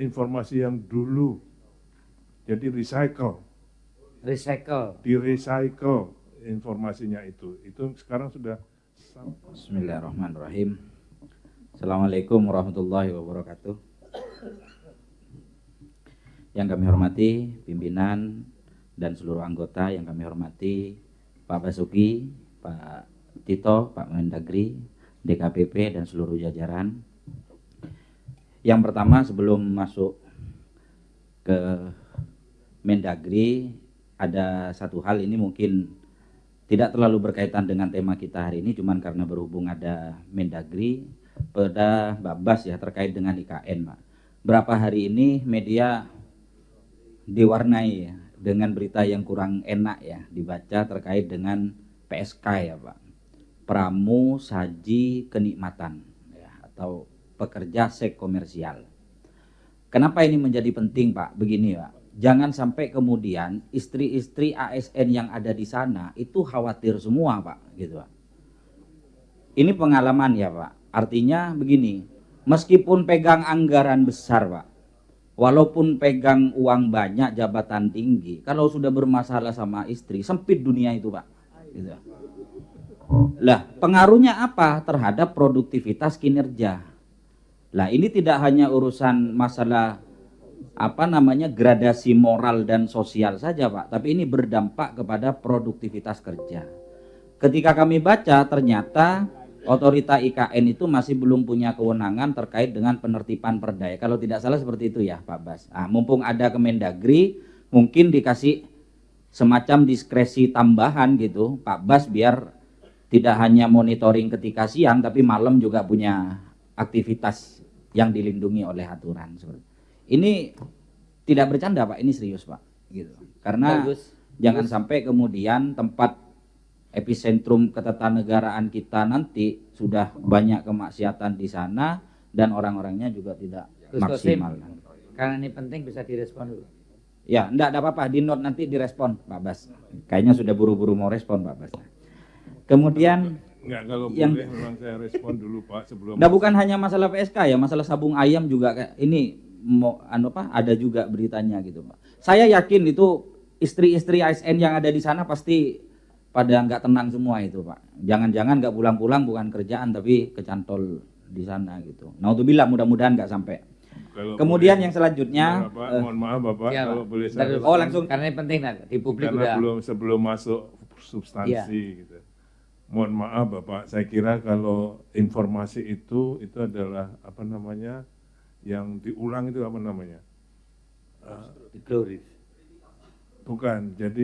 informasi yang dulu. Jadi recycle, di-recycle informasinya itu sekarang sudah. Bismillahirrahmanirrahim. Assalamualaikum warahmatullahi wabarakatuh. Yang kami hormati pimpinan dan seluruh anggota, yang kami hormati Pak Basuki, Pak Tito, Pak Mendagri, DKPP dan seluruh jajaran. Yang pertama, sebelum masuk ke Mendagri, ada satu hal, ini mungkin tidak terlalu berkaitan dengan tema kita hari ini, cuman karena berhubung ada Mendagri pada Mbak Bas ya, terkait dengan IKN, Pak. Berapa hari ini media diwarnai ya dengan berita yang kurang enak ya dibaca terkait dengan PSK ya Pak, pramu saji kenikmatan ya, atau pekerja seks komersial. Kenapa ini menjadi penting Pak? Begini Pak, jangan sampai kemudian istri-istri ASN yang ada di sana itu khawatir semua Pak, gitu Pak. Ini pengalaman ya Pak, artinya begini, meskipun pegang anggaran besar Pak, walaupun pegang uang banyak, jabatan tinggi, kalau sudah bermasalah sama istri, sempit dunia itu Pak, gitu. Lah pengaruhnya apa terhadap produktivitas kinerja? Lah ini tidak hanya urusan masalah gradasi moral dan sosial saja Pak, tapi ini berdampak kepada produktivitas kerja. Ketika kami baca, ternyata otorita IKN itu masih belum punya kewenangan terkait dengan penertiban perda. Kalau tidak salah seperti itu ya Pak Bas. Nah, mumpung ada Kemendagri, mungkin dikasih semacam diskresi tambahan gitu Pak Bas, biar tidak hanya monitoring ketika siang, tapi malam juga punya aktivitas yang dilindungi oleh aturan. Ini tidak bercanda Pak, ini serius Pak. Gitu. Karena jangan sampai kemudian tempat epicentrum ketatanegaraan kita nanti sudah banyak kemaksiatan di sana dan orang-orangnya juga tidak maksimal. Karena ini penting, bisa direspon dulu. Ya, enggak ada apa-apa, di note nanti direspon Pak Bas. Kayaknya sudah buru-buru mau respon Pak Bas. Kemudian enggak, kalau yang boleh memang saya respon dulu Pak sebelum. Nah, bukan hanya masalah PSK ya, masalah sabung ayam juga kayak ini mau ada juga beritanya gitu Pak. Saya yakin itu istri-istri ASN yang ada di sana pasti pada nggak tenang semua itu Pak. Jangan-jangan nggak pulang-pulang bukan kerjaan tapi kecantol di sana gitu. Nah, untuk bilang mudah-mudahan nggak sampai. Kalau kemudian boleh, yang selanjutnya, Bapak, mohon maaf Bapak, ya, kalau Pak. boleh saya. Oh langsung, karena ini penting di publik karena udah. sebelum masuk substansi gitu. Mohon maaf Bapak, saya kira kalau informasi itu adalah yang diulang itu bukan, jadi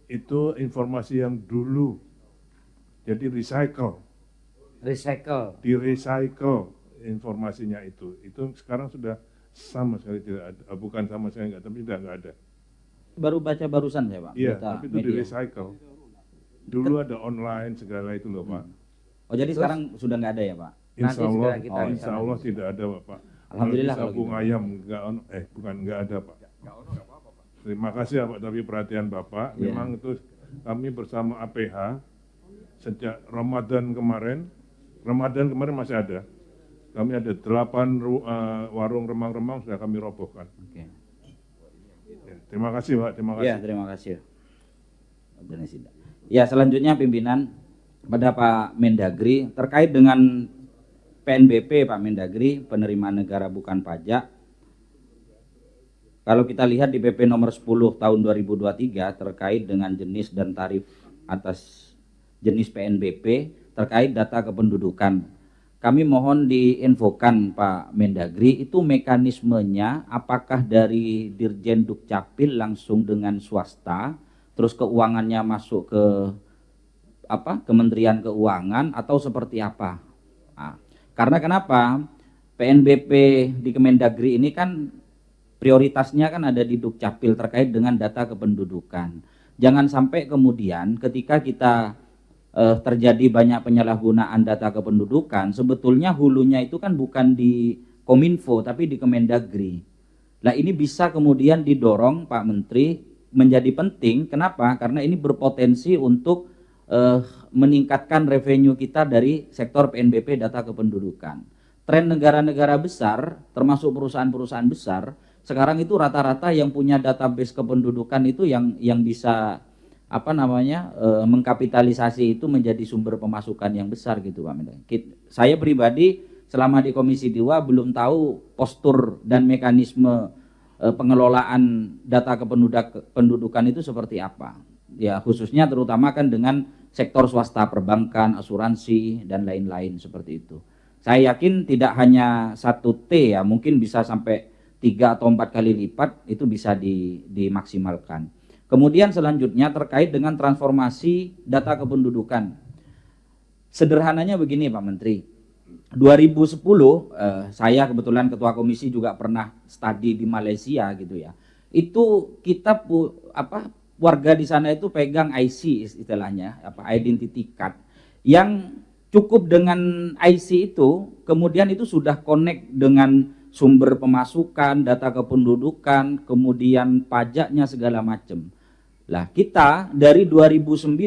itu informasi yang dulu. Jadi recycle, di-recycle informasinya itu sekarang sudah sama sekali tidak ada, bukan sama sekali enggak, tapi tidak ada. Baru baca barusan saya Pak. Iya, tapi itu di-recycle. Dulu ada online segala itu loh Pak. Oh jadi sekarang sudah nggak ada ya Pak? Insya Allah tidak ada Pak. Alhamdulillah kalau sabung gitu. ayam nggak ada Pak. Terima kasih ya Pak, tapi perhatian Bapak. Memang itu kami bersama APH sejak Ramadan kemarin masih ada. Kami ada 8 warung remang-remang sudah kami robohkan. Oke. Ya, terima kasih Pak, terima kasih. Ya, terima kasih. Ya, selanjutnya pimpinan pada Pak Mendagri terkait dengan PNBP Pak Mendagri, penerimaan negara bukan pajak. Kalau kita lihat di PP nomor 10 tahun 2023 terkait dengan jenis dan tarif atas jenis PNBP terkait data kependudukan. Kami mohon diinfokan Pak Mendagri, itu mekanismenya apakah dari Dirjen Dukcapil langsung dengan swasta, terus keuangannya masuk ke Kementerian Keuangan atau seperti apa? Nah, karena kenapa? PNBP di Kemendagri ini kan prioritasnya kan ada di Dukcapil terkait dengan data kependudukan. Jangan sampai kemudian ketika kita terjadi banyak penyalahgunaan data kependudukan, sebetulnya hulunya itu kan bukan di Kominfo tapi di Kemendagri. Nah ini bisa kemudian didorong Pak Menteri menjadi penting. Kenapa? Karena ini berpotensi untuk meningkatkan revenue kita dari sektor PNBP data kependudukan. tren negara-negara besar, termasuk perusahaan-perusahaan besar, sekarang itu rata-rata yang punya database kependudukan itu yang bisa mengkapitalisasi itu menjadi sumber pemasukan yang besar gitu Pak Mendak. Saya pribadi selama di Komisi 2 belum tahu postur dan mekanisme pengelolaan data kependudukan itu seperti apa. Ya khususnya terutama kan dengan sektor swasta, perbankan, asuransi dan lain-lain seperti itu. Saya yakin tidak hanya 1T ya, mungkin bisa sampai 3 atau 4 kali lipat itu bisa dimaksimalkan. Kemudian selanjutnya terkait dengan transformasi data kependudukan. Sederhananya begini Pak Menteri, 2010 saya kebetulan ketua komisi juga pernah studi di Malaysia gitu ya. Itu kita warga di sana itu pegang IC istilahnya, identity card yang cukup dengan IC itu, kemudian itu sudah connect dengan sumber pemasukan, data kependudukan, kemudian pajaknya segala macam. Lah kita dari 2009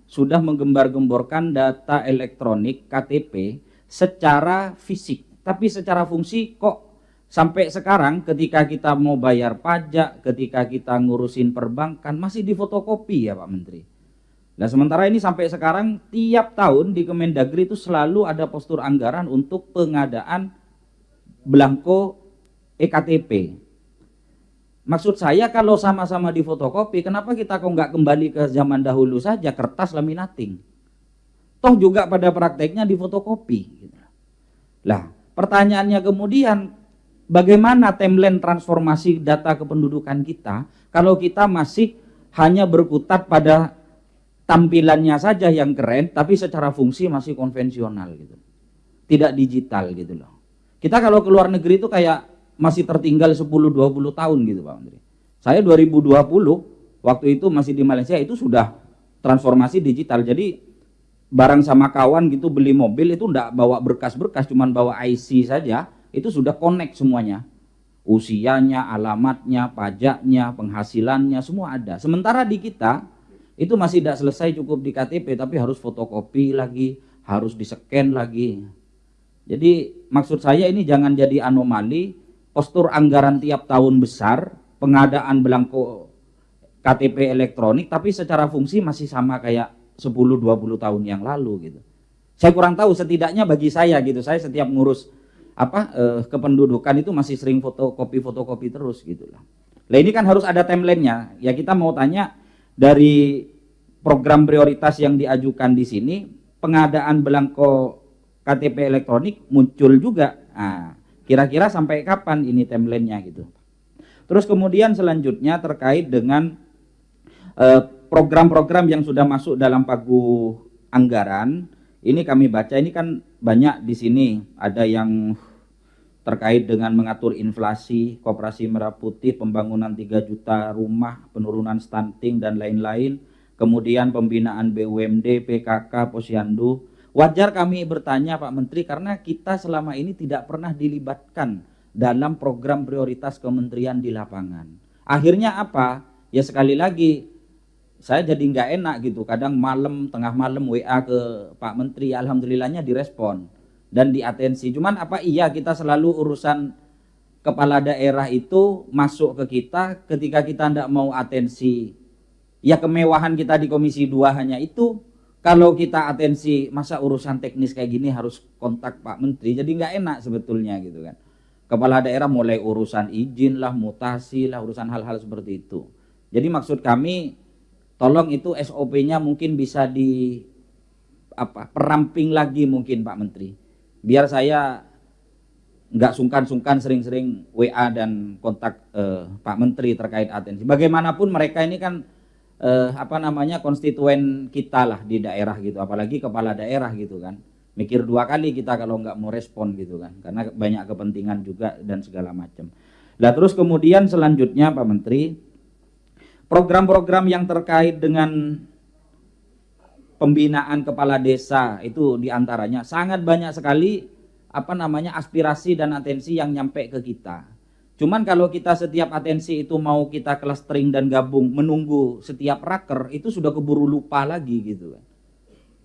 sudah menggembar-gemborkan data elektronik KTP secara fisik, tapi secara fungsi kok sampai sekarang ketika kita mau bayar pajak, ketika kita ngurusin perbankan masih difotokopi ya Pak Menteri. Nah sementara ini sampai sekarang tiap tahun di Kemendagri itu selalu ada postur anggaran untuk pengadaan belangko EKTP. Maksud saya kalau sama-sama difotokopi, kenapa kita kok nggak kembali ke zaman dahulu saja kertas laminating? Toh juga pada prakteknya difotokopi. Lah pertanyaannya kemudian bagaimana timeline transformasi data kependudukan kita kalau kita masih hanya berkutat pada tampilannya saja yang keren, tapi secara fungsi masih konvensional gitu, tidak digital gitu loh. Kita kalau ke luar negeri itu kayak masih tertinggal 10-20 tahun gitu Pak Menteri. Saya 2020 waktu itu masih di Malaysia itu sudah transformasi digital. Jadi barang sama kawan gitu beli mobil itu enggak bawa berkas-berkas, cuman bawa IC saja, itu sudah connect semuanya. Usianya, alamatnya, pajaknya, penghasilannya semua ada. Sementara di kita itu masih tidak selesai cukup di KTP tapi harus fotokopi lagi, harus di-scan lagi. Jadi maksud saya ini jangan jadi anomali. Postur anggaran tiap tahun besar, pengadaan belangko KTP elektronik, tapi secara fungsi masih sama kayak 10-20 tahun yang lalu gitu. Saya kurang tahu, setidaknya bagi saya gitu, saya setiap ngurus kependudukan itu masih sering fotokopi terus gitu lah. Nah ini kan harus ada timelinenya. Ya kita mau tanya dari program prioritas yang diajukan di sini, pengadaan belangko KTP elektronik muncul juga. Nah, kira-kira sampai kapan ini timelinenya gitu. Terus kemudian selanjutnya terkait dengan program-program yang sudah masuk dalam pagu anggaran, ini kami baca ini kan banyak di sini, ada yang terkait dengan mengatur inflasi, Koperasi Merah Putih, pembangunan 3 juta rumah, penurunan stunting dan lain-lain, kemudian pembinaan BUMD, PKK, Posyandu. Wajar kami bertanya Pak Menteri karena kita selama ini tidak pernah dilibatkan dalam program prioritas kementerian di lapangan. Akhirnya apa? Ya sekali lagi saya jadi nggak enak gitu. Kadang tengah malam WA ke Pak Menteri, alhamdulillahnya direspon dan diatensi. Cuman apa iya kita selalu urusan kepala daerah itu masuk ke kita ketika kita tidak mau atensi. Ya kemewahan kita di Komisi 2 hanya itu. Kalau kita atensi masa urusan teknis kayak gini harus kontak Pak Menteri, jadi nggak enak sebetulnya gitu kan. Kepala daerah mulai urusan izin lah, mutasi lah, urusan hal-hal seperti itu. Jadi maksud kami tolong itu SOP-nya mungkin bisa peramping lagi mungkin Pak Menteri. Biar saya nggak sungkan-sungkan sering-sering WA dan kontak Pak Menteri terkait atensi. Bagaimanapun mereka ini kan konstituen kita lah di daerah gitu, apalagi kepala daerah gitu kan, mikir 2 kali kita kalau nggak mau respon gitu kan, karena banyak kepentingan juga dan segala macam. Nah terus kemudian selanjutnya Pak Menteri, program-program yang terkait dengan pembinaan kepala desa itu diantaranya sangat banyak sekali aspirasi dan atensi yang nyampe ke kita. Cuman kalau kita setiap atensi itu mau kita clustering dan gabung menunggu setiap raker itu sudah keburu lupa lagi gitu kan.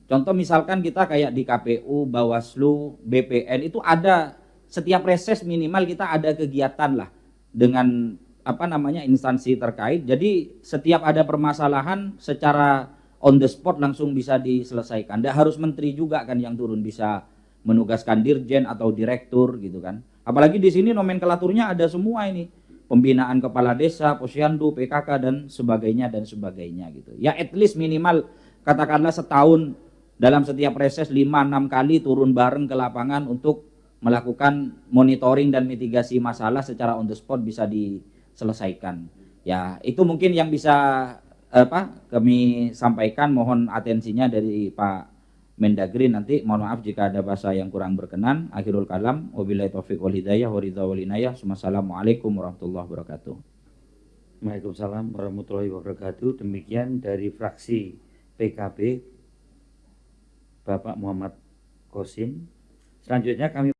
Contoh misalkan kita kayak di KPU, Bawaslu, BPN itu ada setiap reses minimal kita ada kegiatan lah dengan apa namanya instansi terkait. Jadi setiap ada permasalahan secara on the spot langsung bisa diselesaikan. Nggak harus menteri juga kan yang turun, bisa menugaskan dirjen atau direktur gitu kan. Apalagi di sini nomenklaturnya ada semua ini. Pembinaan kepala desa, posyandu, PKK dan sebagainya gitu. Ya at least minimal katakanlah setahun dalam setiap reses 5-6 kali turun bareng ke lapangan untuk melakukan monitoring dan mitigasi masalah secara on the spot bisa diselesaikan. Ya, itu mungkin yang bisa kami sampaikan. Mohon atensinya dari Pak Mendagri nanti. Mohon maaf jika ada bahasa yang kurang berkenan. Akhirul kalam, wabillahi taufiq wal hidayah wa ridha wal inayah. Wassalamualaikum warahmatullahi wabarakatuh. Waalaikumsalam warahmatullahi wabarakatuh. Demikian dari fraksi PKB Bapak Muhammad Qasim. Selanjutnya kami